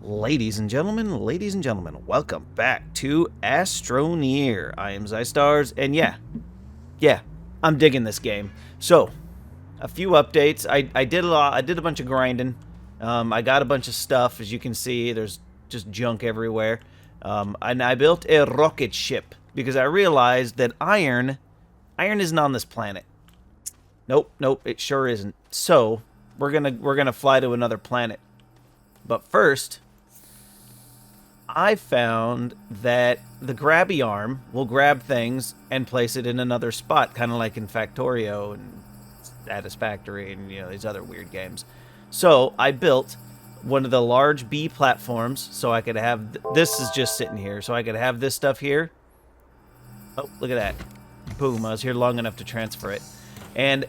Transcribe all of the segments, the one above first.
Ladies and gentlemen, welcome back to Astroneer. I am Zystars, and yeah, I'm digging this game. So, a few updates. I did a lot. I did a bunch of grinding. I got a bunch of stuff. As you can see, there's just junk everywhere. And I built a rocket ship because I realized that iron isn't on this planet. Nope, it sure isn't. So, we're gonna fly to another planet. But first, I found that the grabby arm will grab things and place it in another spot, kind of like in Factorio and Satisfactory and, these other weird games. So I built one of the large B platforms so I could have... This is just sitting here, so I could have this stuff here. Oh, look at that. Boom, I was here long enough to transfer it. And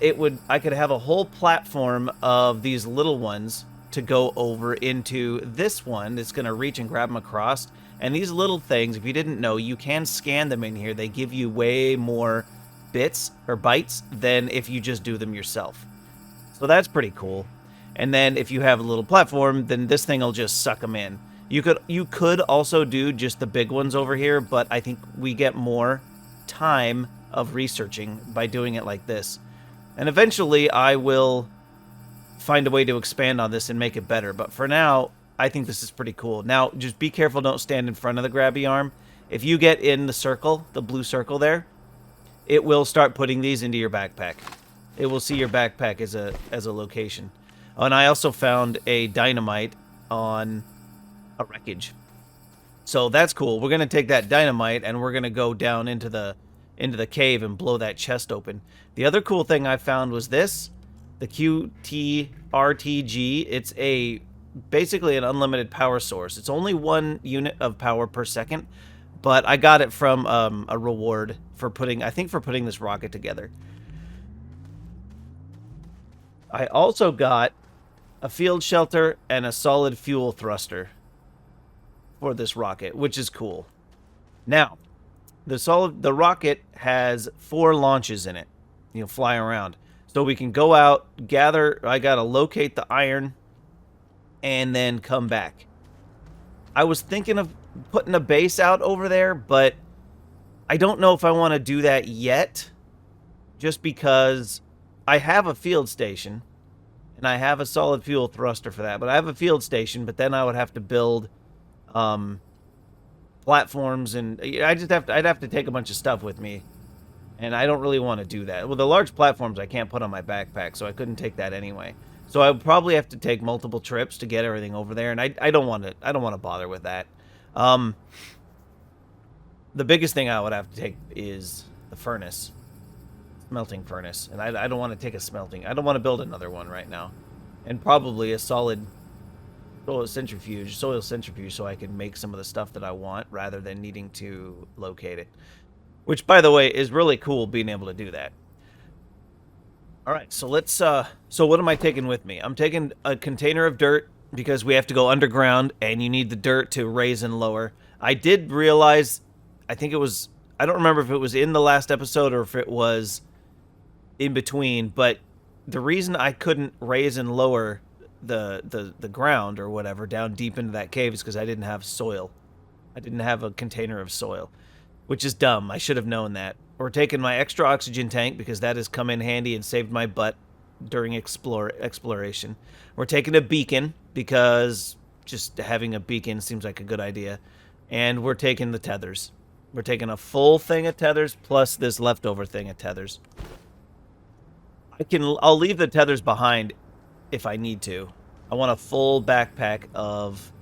I could have a whole platform of these little ones to go over into this one that's going to reach and grab them across. And these little things, if you didn't know, you can scan them in here. They give you way more bits or bytes than if you just do them yourself. So that's pretty cool. And then if you have a little platform, then this thing will just suck them in. You could also do just the big ones over here, but I think we get more time of researching by doing it like this. And eventually I will find a way to expand on this and make it better. But for now, I think this is pretty cool. Now, just be careful, don't stand in front of the grabby arm. If you get in the circle, the blue circle there, it will start putting these into your backpack. It will see your backpack as a location. Oh, and I also found a dynamite on a wreckage. So that's cool. We're going to take that dynamite and we're going to go down into the cave and blow that chest open. The other cool thing I found was this. The QT-RTG, it's basically an unlimited power source. It's only 1 unit of power per second, but I got it from a reward for putting this rocket together. I also got a field shelter and a solid fuel thruster for this rocket, which is cool. Now, the rocket has 4 launches in it. Fly around. So we can go out, gather... I gotta locate the iron, and then come back. I was thinking of putting a base out over there, but I don't know if I want to do that yet, just because I have a field station, and I have a solid fuel thruster for that. But I have a field station, but then I would have to build platforms, and I'd have to take a bunch of stuff with me. And I don't really want to do that. Well, the large platforms I can't put on my backpack, so I couldn't take that anyway. So I would probably have to take multiple trips to get everything over there, and I don't want to bother with that. The biggest thing I would have to take is the furnace, smelting furnace, and I don't want to take a smelting. I don't want to build another one right now, and probably a solid soil centrifuge, so I can make some of the stuff that I want rather than needing to locate it. Which, by the way, is really cool being able to do that. Alright, so let's, so what am I taking with me? I'm taking a container of dirt, because we have to go underground, and you need the dirt to raise and lower. I did realize, I think it was, I don't remember if it was in the last episode or if it was in between, but the reason I couldn't raise and lower the ground or whatever down deep into that cave is because I didn't have soil. I didn't have a container of soil. Which is dumb. I should have known that. We're taking my extra oxygen tank because that has come in handy and saved my butt during exploration. We're taking a beacon because just having a beacon seems like a good idea. And we're taking the tethers. We're taking a full thing of tethers plus this leftover thing of tethers. I'll leave the tethers behind if I need to. I want a full backpack of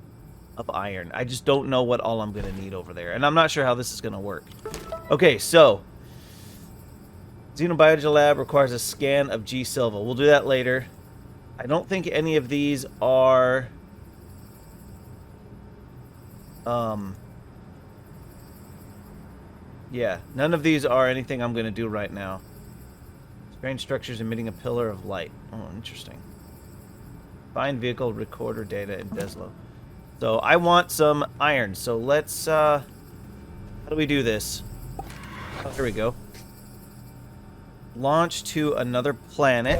iron. I just don't know what all I'm going to need over there. And I'm not sure how this is going to work. Okay, so Xenobiology Lab requires a scan of G Silva. We'll do that later. I don't think any of these are yeah, none of these are anything I'm going to do right now. Strange structures emitting a pillar of light. Oh, interesting. Find vehicle recorder data in Deslo. So I want some iron. So let's, how do we do this? Oh, here we go. Launch to another planet.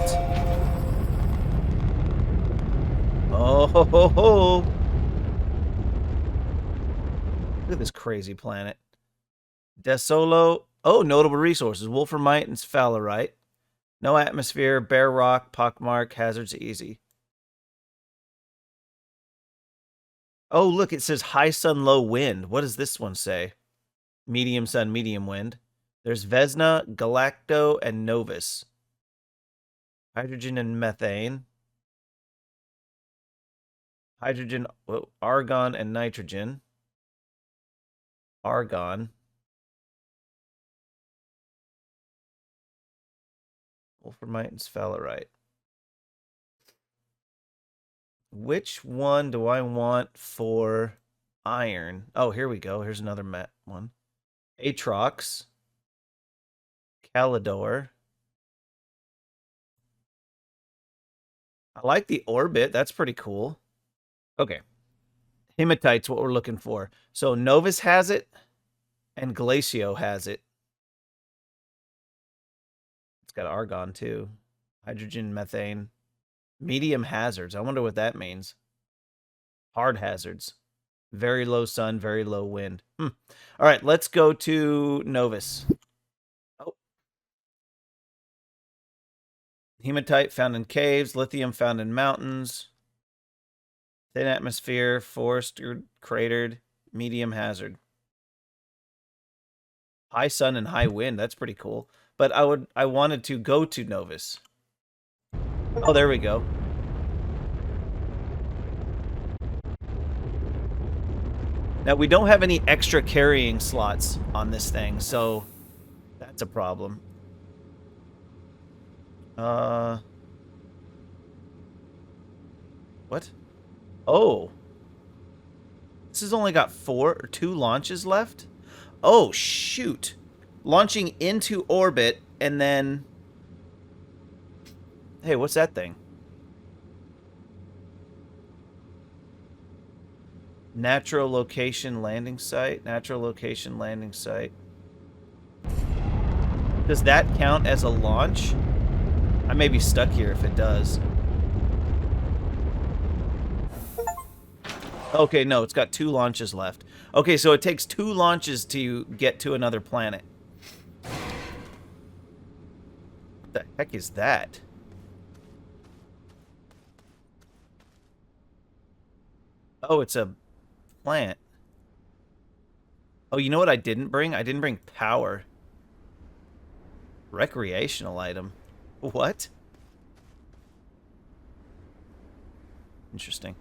Oh ho ho ho! Look at this crazy planet. Desolo. Oh, notable resources. Wolframite and sphalerite. No atmosphere, bare rock, pockmark, hazards easy. Oh, look, it says high sun, low wind. What does this one say? Medium sun, medium wind. There's Vesna, Galacto, and Novis. Hydrogen and methane. Hydrogen, argon, and nitrogen. Argon. Wolframite and sphalerite. Which one do I want for iron? Oh, here we go. Here's another one. Atrox. Calidor. I like the orbit. That's pretty cool. Okay. Hematite's what we're looking for. So Novis has it, and Glacio has it. It's got argon, too. Hydrogen, methane. Medium hazards. I wonder what that means. Hard hazards. Very low sun, very low wind. All right, let's go to Novis. Oh. Hematite found in caves. Lithium found in mountains. Thin atmosphere, forest or cratered, medium hazard. High sun and high wind. That's pretty cool. But I wanted to go to Novis. Oh, there we go. Now, we don't have any extra carrying slots on this thing, so that's a problem. What? Oh. This has only got 2 launches left? Oh, shoot. Launching into orbit, and then... Hey, what's that thing? Natural location landing site. Natural location landing site. Does that count as a launch? I may be stuck here if it does. Okay, no, it's got 2 launches left. Okay, so it takes 2 launches to get to another planet. What the heck is that? Oh, it's a plant. Oh, you know what I didn't bring? I didn't bring power. Recreational item. What? Interesting.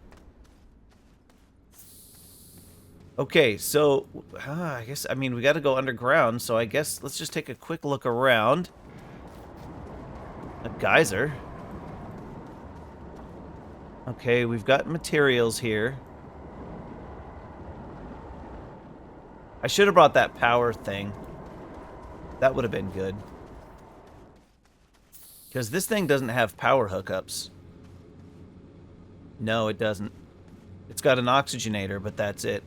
Okay, so I guess, I mean, we got to go underground, so I guess let's just take a quick look around. A geyser. Okay, we've got materials here. I should have brought that power thing. That would have been good. Because this thing doesn't have power hookups. No, it doesn't. It's got an oxygenator, but that's it.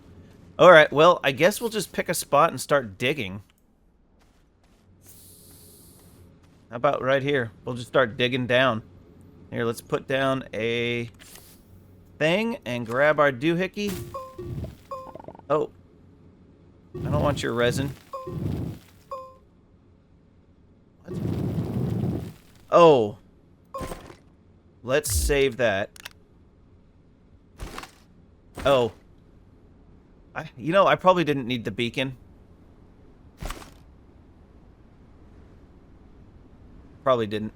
Alright, well, I guess we'll just pick a spot and start digging. How about right here? We'll just start digging down. Here, let's put down a thing and grab our doohickey. Oh. I don't want your resin. What? Oh. Let's save that. Oh. You know, I probably didn't need the beacon. Probably didn't.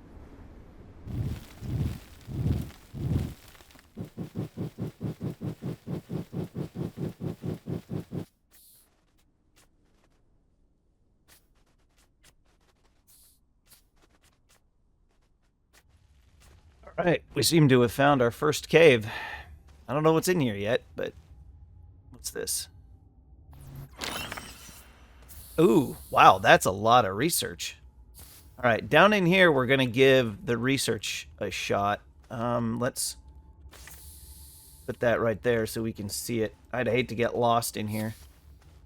All right, we seem to have found our first cave. I don't know what's in here yet, but what's this? Ooh, wow, that's a lot of research. All right, down in here, we're going to give the research a shot. Let's put that right there so we can see it. I'd hate to get lost in here.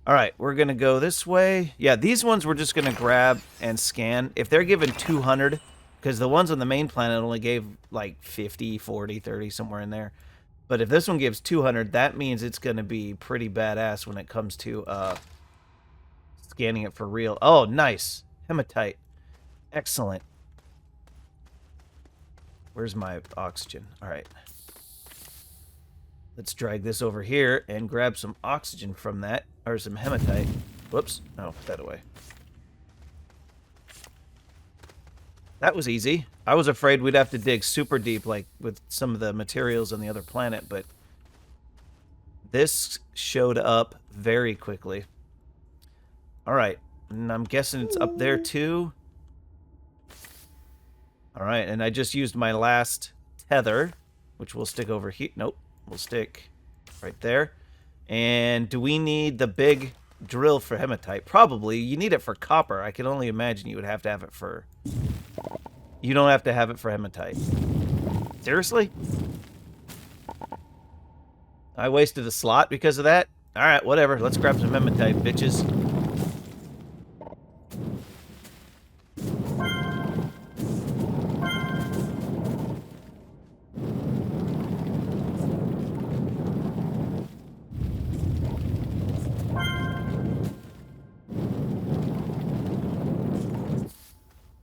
All right, we're going to go this way. Yeah, these ones we're just going to grab and scan. If they're given 200, because the ones on the main planet only gave like 50, 40, 30, somewhere in there. But if this one gives 200, that means it's going to be pretty badass when it comes to scanning it for real. Oh, nice. Hematite. Excellent. Where's my oxygen? All right. Let's drag this over here and grab some oxygen from that, or some hematite. Whoops. No, put that away. That was easy. I was afraid we'd have to dig super deep, like with some of the materials on the other planet, but this showed up very quickly. All right, and I'm guessing it's up there too. All right, and I just used my last tether, which will stick over here. Nope, we'll stick right there. And do we need the big drill for hematite? Probably. You need it for copper. I can only imagine you would have to have it for... You don't have to have it for hematite. Seriously? I wasted a slot because of that? Alright, whatever. Let's grab some hematite, bitches.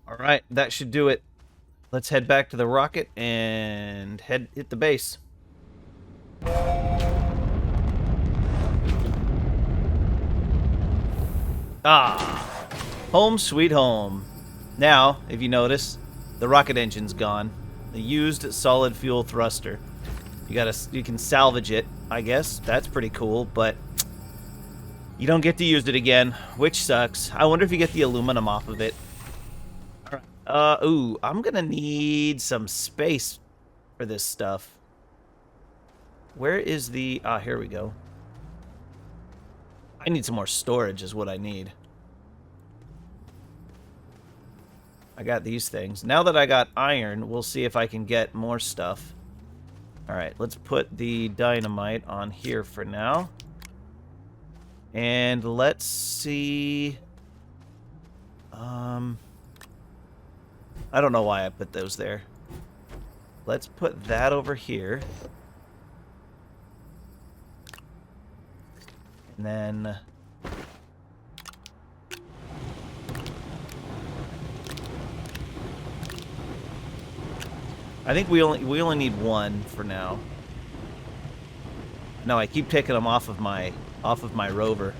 Alright, that should do it. Let's head back to the rocket and hit the base. Ah, home sweet home. Now, if you notice, the rocket engine's gone. The used solid fuel thruster. You can salvage it, I guess. That's pretty cool, but you don't get to use it again, which sucks. I wonder if you get the aluminum off of it. Ooh, I'm gonna need some space for this stuff. Where is the... Ah, here we go. I need some more storage is what I need. I got these things. Now that I got iron, we'll see if I can get more stuff. Alright, let's put the dynamite on here for now. And let's see... I don't know why I put those there. Let's put that over here. And then... I think we only need one for now. No, I keep taking them off of my rover.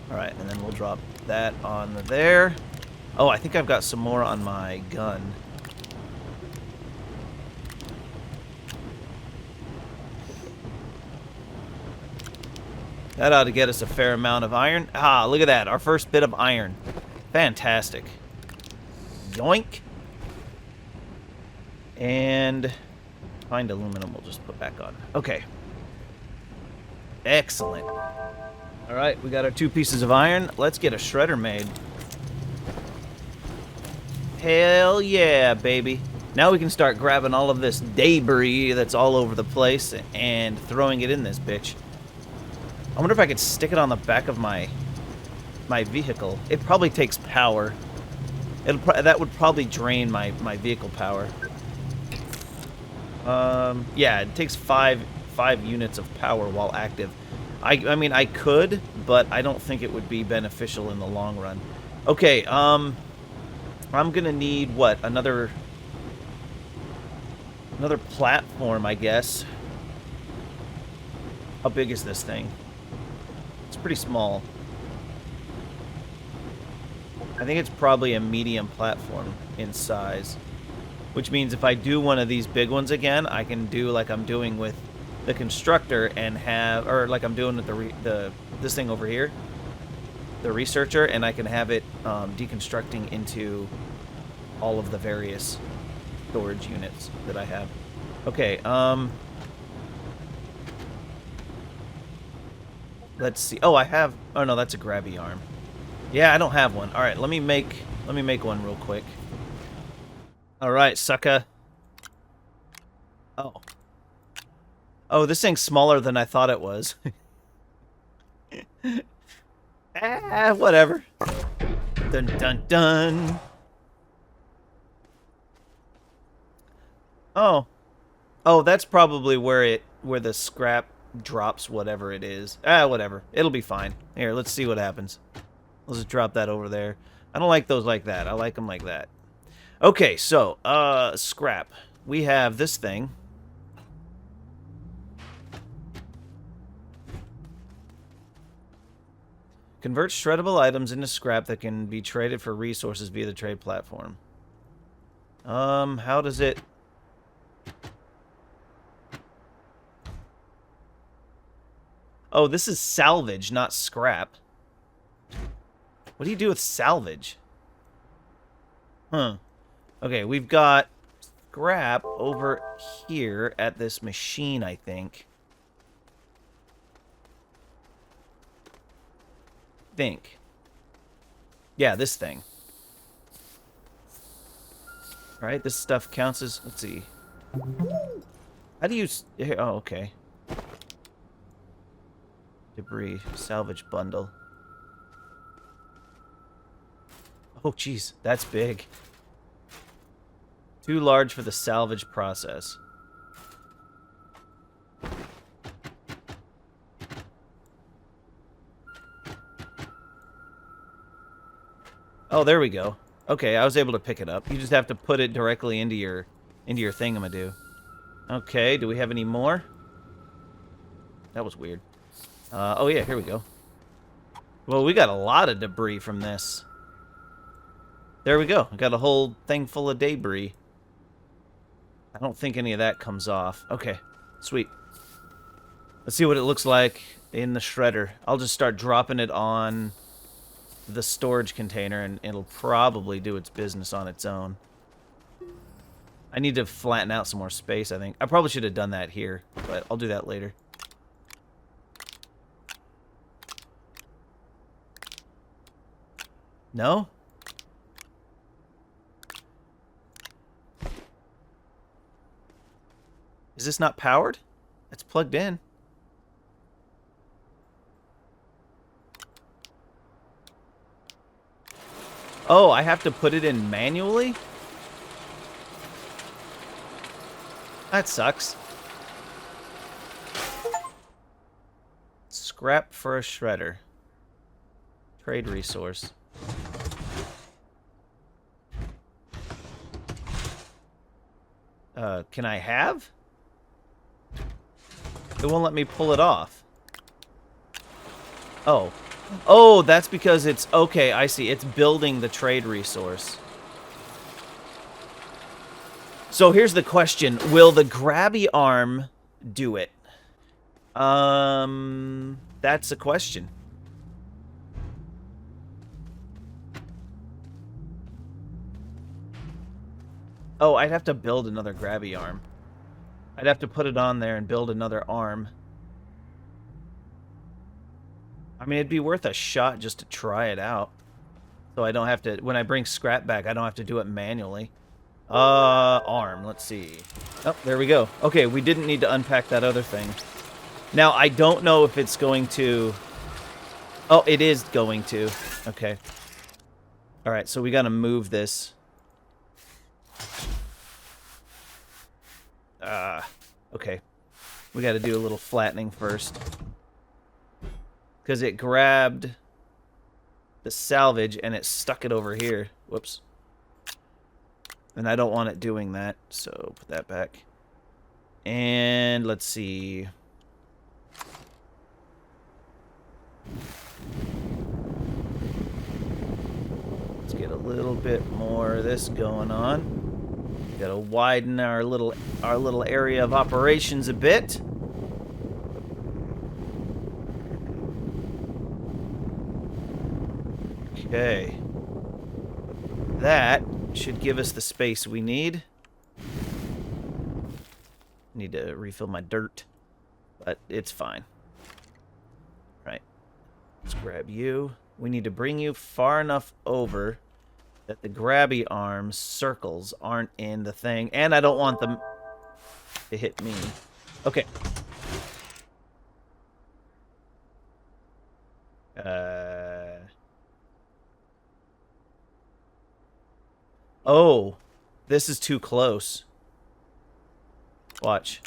Alright, and then we'll drop that on there. Oh, I think I've got some more on my gun. That ought to get us a fair amount of iron. Ah, look at that. Our first bit of iron. Fantastic. Yoink. And find aluminum we'll just put back on. Okay. Excellent. Alright, we got our 2 pieces of iron. Let's get a shredder made. Hell yeah, baby. Now we can start grabbing all of this debris that's all over the place and throwing it in this bitch. I wonder if I could stick it on the back of my vehicle. It probably takes power. That would probably drain my vehicle power. Yeah, it takes 5 units of power while active. I mean, I could, but I don't think it would be beneficial in the long run. Okay, I'm gonna need, what, another platform, I guess. How big is this thing? It's pretty small. I think it's probably a medium platform in size. Which means if I do one of these big ones again, I can do like I'm doing with the constructor and have, or like I'm doing with this thing over here, the researcher, and I can have it deconstructing into all of the various storage units that I have. Okay, let's see. Oh, I have. Oh no, that's a grabby arm. Yeah, I don't have one. All right, let me make one real quick. All right, sucker. Oh. Oh, this thing's smaller than I thought it was. Whatever. Dun dun dun. Oh. Oh, that's probably where the scrap drops whatever it is. Ah, whatever. It'll be fine. Here, let's see what happens. Let's just drop that over there. I don't like those like that. I like them like that. Okay, so, scrap. We have this thing. Convert shreddable items into scrap that can be traded for resources via the trade platform. How does it... Oh, this is salvage, not scrap. What do you do with salvage? Huh. Okay, we've got scrap over here at this machine, I think. Yeah, this thing. Alright, this stuff counts as... Let's see. How do you... Oh, okay. Debris. Salvage bundle. Oh, jeez. That's big. Too large for the salvage process. Oh, there we go. Okay, I was able to pick it up. You just have to put it directly into your thingamadoo. Okay, do we have any more? That was weird. Oh yeah, here we go. Well, we got a lot of debris from this. There we go. We got a whole thing full of debris. I don't think any of that comes off. Okay, sweet. Let's see what it looks like in the shredder. I'll just start dropping it on the storage container, and it'll probably do its business on its own. I need to flatten out some more space, I think. I probably should have done that here, but I'll do that later. No? Is this not powered? It's plugged in. Oh, I have to put it in manually? That sucks. Scrap for a shredder. Trade resource. Can I have? It won't let me pull it off. Oh. Oh, that's because it's... Okay, I see. It's building the trade resource. So here's the question. Will the grabby arm do it? That's a question. Oh, I'd have to build another grabby arm. I'd have to put it on there and build another arm. I mean, it'd be worth a shot just to try it out. So I don't have to... When I bring scrap back, I don't have to do it manually. Arm. Let's see. Oh, there we go. Okay, we didn't need to unpack that other thing. Now, I don't know if it's going to... Oh, it is going to. Okay. Alright, so we gotta move this. Okay. We gotta do a little flattening first. Because it grabbed the salvage and it stuck it over here. Whoops. And I don't want it doing that, so put that back. And let's see. Let's get a little bit more of this going on. Gotta widen our little area of operations a bit. Okay. That should give us the space we need. Need to refill my dirt, but it's fine. Right. Let's grab you. We need to bring you far enough over that the grabby arms circles aren't in the thing, and I don't want them to hit me. Okay. Oh, this is too close. Watch.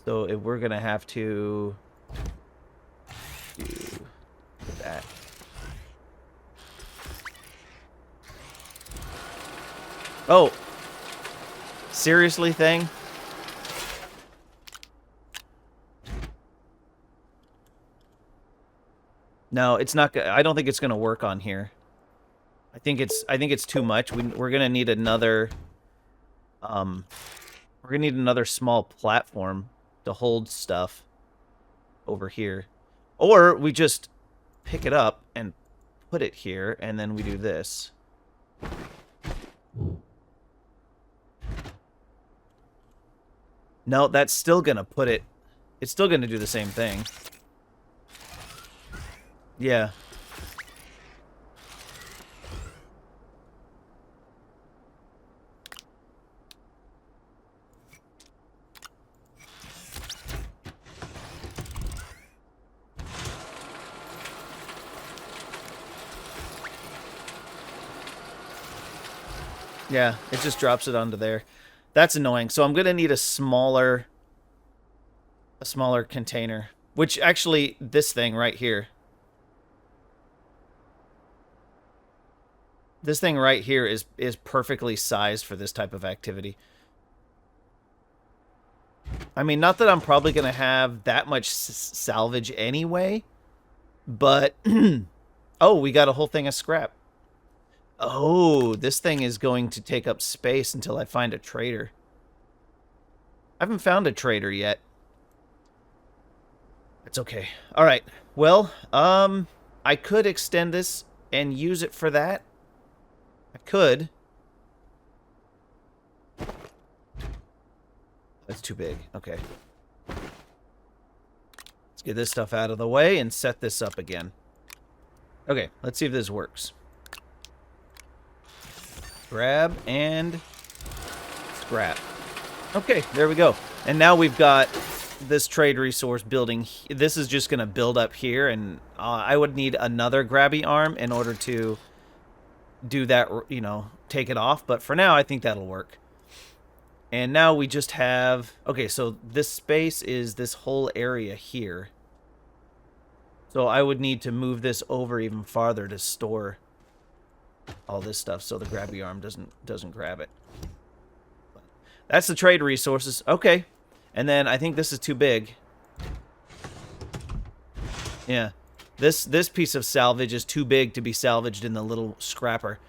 So if we're gonna have to do that. Oh, seriously, thing? No, it's not. I don't think it's gonna work on here. I think it's too much. We're gonna need another. We're gonna need another small platform to hold stuff over here, or we just pick it up and put it here, and then we do this. No, that's still gonna put it. It's still gonna do the same thing. Yeah. Yeah, it just drops it onto there. That's annoying. So I'm gonna need a smaller container. Which actually, this thing right here. This thing right here is perfectly sized for this type of activity. I mean, not that I'm probably gonna have that much salvage anyway, but oh, we got a whole thing of scrap. Oh, this thing is going to take up space until I find a trader. I haven't found a trader yet. It's okay. All right. Well, I could extend this and use it for that. I could. That's too big. Okay. Let's get this stuff out of the way and set this up again. Okay, let's see if this works. Grab and scrap. Okay, there we go. And now we've got this trade resource building. This is just going to build up here, and I would need another grabby arm in order to do that, you know, take it off. But for now, I think that'll work. And now we just have... Okay, so this space is this whole area here. So I would need to move this over even farther to store all this stuff so the grabby arm doesn't grab it. That's the trade resources. Okay. And then I think this is too big. Yeah. This piece of salvage is too big to be salvaged in the little scrapper.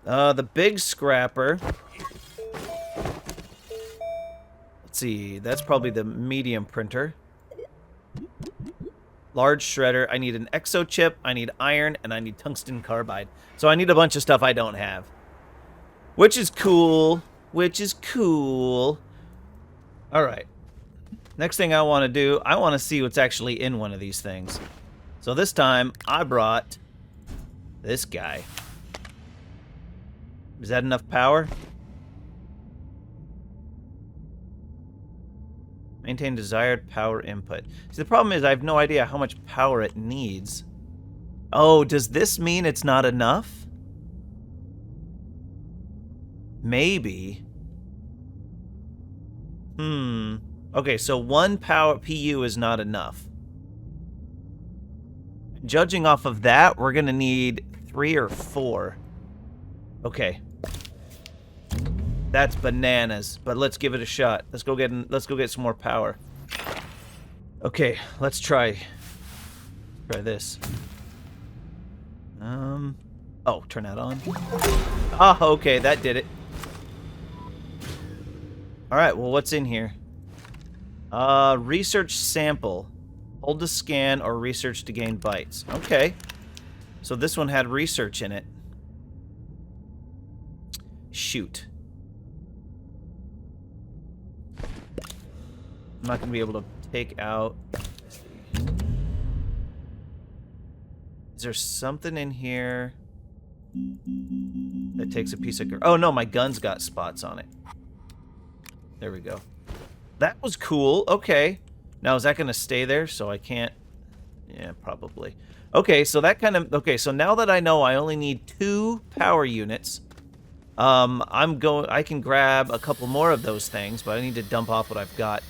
The big scrapper... Let's see. That's probably the medium printer. Large shredder. I need an exo chip. I need iron. And I need tungsten carbide. So I need a bunch of stuff I don't have. Which is cool. Which is cool. Alright. Next thing I want to do, I want to see what's actually in one of these things. So this time, I brought this guy. Is that enough power? Maintain desired power input. See, the problem is I have no idea how much power it needs. Oh, does this mean it's not enough? Maybe. Okay, so one power PU is not enough. Judging off of that, we're gonna need 3 or 4. Okay. That's bananas, but let's give it a shot. Let's go get some more power. Okay, let's try this. Oh, turn that on. Oh, okay, that did it. Alright, well, what's in here? Research sample. Hold to scan or research to gain bytes. Okay. So this one had research in it. Shoot. I'm not going to be able to take out... Is there something in here that takes a piece of... Oh, no, my gun's got spots on it. There we go. That was cool. Okay. Now, is that going to stay there so I can't... Yeah, probably. Okay, so that kind of... Okay, so now that I know I only need 2 power units, I can grab a couple more of those things, but I need to dump off what I've got.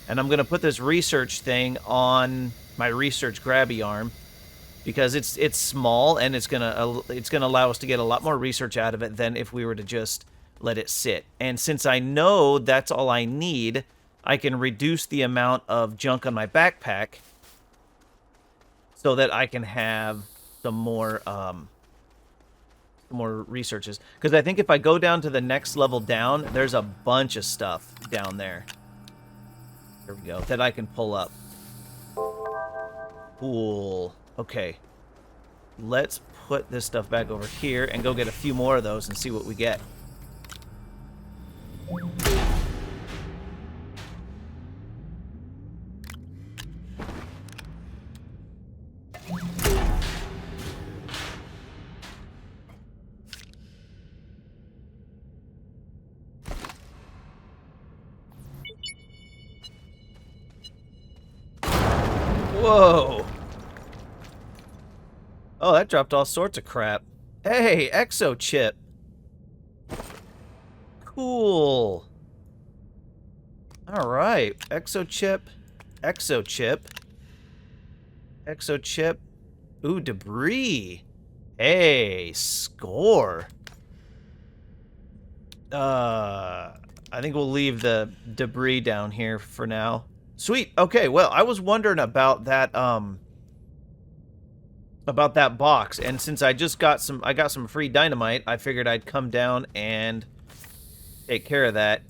And I'm going to put this research thing on my research grabby arm because it's small and it's gonna allow us to get a lot more research out of it than if we were to just let it sit. And since I know that's all I need, I can reduce the amount of junk on my backpack so that I can have some more researches. Because I think if I go down to the next level down, there's a bunch of stuff down there. There we go. That I can pull up. Cool. Okay. Let's put this stuff back over here and go get a few more of those and see what we get. Whoa! Oh, that dropped all sorts of crap. Hey, exo chip. Cool. All right, exo chip, exo chip, exo chip. Ooh, debris. Hey, score. I think we'll leave the debris down here for now. Sweet. Okay, well, I was wondering about that box, and since I got some free dynamite, I figured I'd come down and take care of that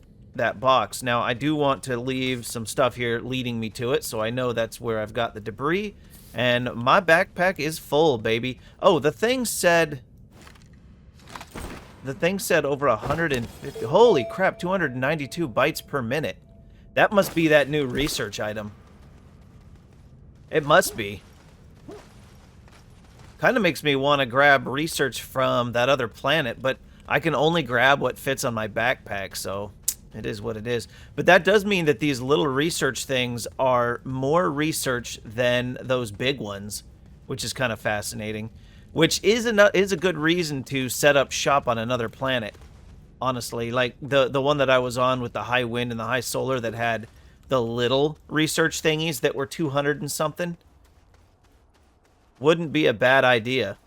box. Now, I do want to leave some stuff here leading me to it, so I know that's where I've got the debris, and my backpack is full, baby. Oh, the thing said over 150. Holy crap, 292 bytes per minute. That must be that new research item. It must be. Kind of makes me want to grab research from that other planet, but I can only grab what fits on my backpack, so it is what it is. But that does mean that these little research things are more research than those big ones, which is kind of fascinating. Which is a good reason to set up shop on another planet. Honestly, like the one that I was on with the high wind and the high solar that had the little research thingies that were 200 and something. Wouldn't be a bad idea.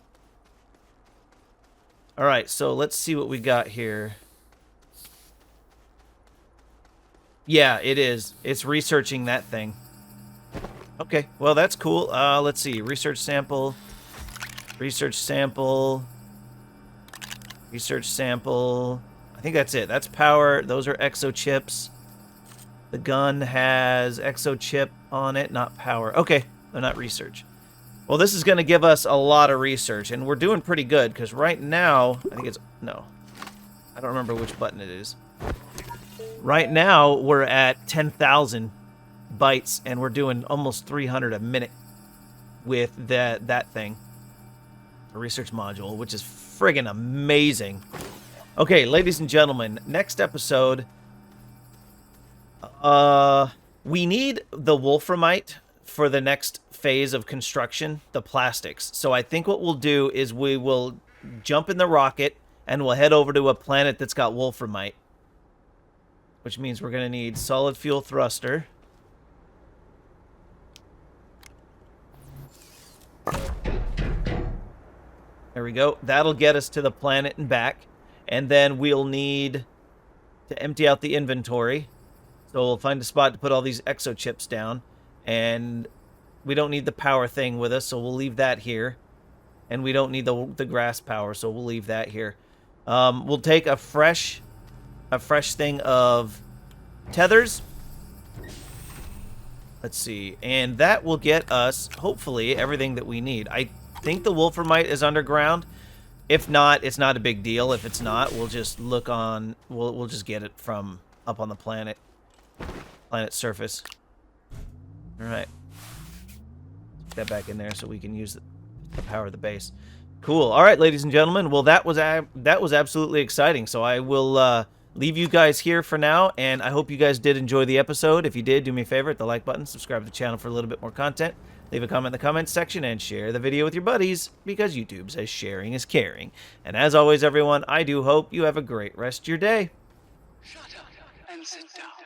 Alright, so let's see what we got here. Yeah, it is. It's researching that thing. Okay, well that's cool. Let's see. Research sample. Research sample. Research sample. I think that's it. That's power. Those are exo chips. The gun has exo chip on it, not power. Okay, they're not research. Well, this is going to give us a lot of research, and we're doing pretty good, because right now, I think it's... No. I don't remember which button it is. Right now, we're at 10,000 bytes, and we're doing almost 300 a minute with that thing. A research module, which is friggin' amazing. Okay, ladies and gentlemen, next episode, we need the wolframite for the next phase of construction, the plastics. So I think what we'll do is we will jump in the rocket and we'll head over to a planet that's got wolframite, which means we're going to need solid fuel thruster. There we go. That'll get us to the planet and back. And then we'll need to empty out the inventory. So we'll find a spot to put all these exo chips down. And we don't need the power thing with us, so we'll leave that here. And we don't need the grass power, so we'll leave that here. We'll take a fresh thing of tethers. Let's see. And that will get us, hopefully, everything that we need. I think the wolframite is underground. If not, it's not a big deal. If it's not, we'll just look on... We'll just get it from up on the planet surface. Alright. Put that back in there so we can use the power of the base. Cool. Alright, ladies and gentlemen. Well, that was absolutely exciting. So I will leave you guys here for now, and I hope you guys did enjoy the episode. If you did, do me a favor, hit the like button, subscribe to the channel for a little bit more content. Leave a comment in the comments section and share the video with your buddies, because YouTube says sharing is caring. And as always, everyone, I do hope you have a great rest of your day. Shut up and sit down.